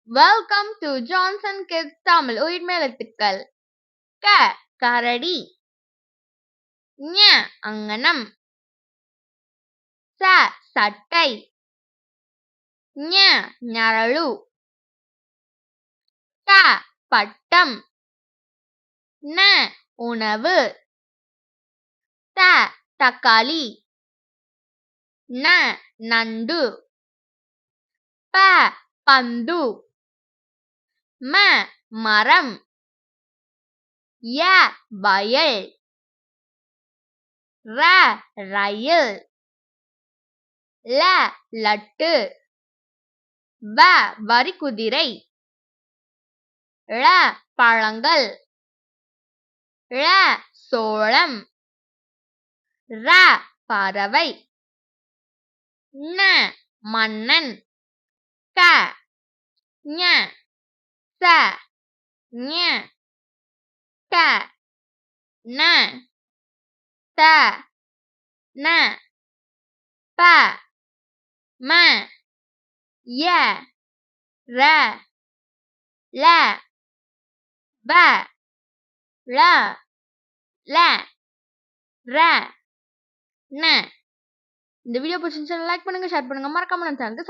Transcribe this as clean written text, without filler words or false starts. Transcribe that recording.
Welcome to Johnson Kids Tamil உயிர்மெழுத்துக்கள். க கரடி, ஞ அங்கனம், ச சட்டை, ஞ ஞரழு, ட பட்டம், ந உணவு, த தக்காளி, ந நண்டு, ப பந்து, ம மரம், ய வயல், ர ரயில், ல லட்டு, வ வரிக்குதிரை, ழ பழங்கள், ழ சோளம், ர பறவை, ந மன்னன், க ஞ ச ஞ ட ந த ந ப ம ய ர ல ப ழ ல ர ந. இந்த வீடியோ பிடிச்சிருந்துச்சுன்னா லைக் பண்ணுங்க, ஷேர் பண்ணுங்க, மறக்காம நம்ம சேனலுக்கு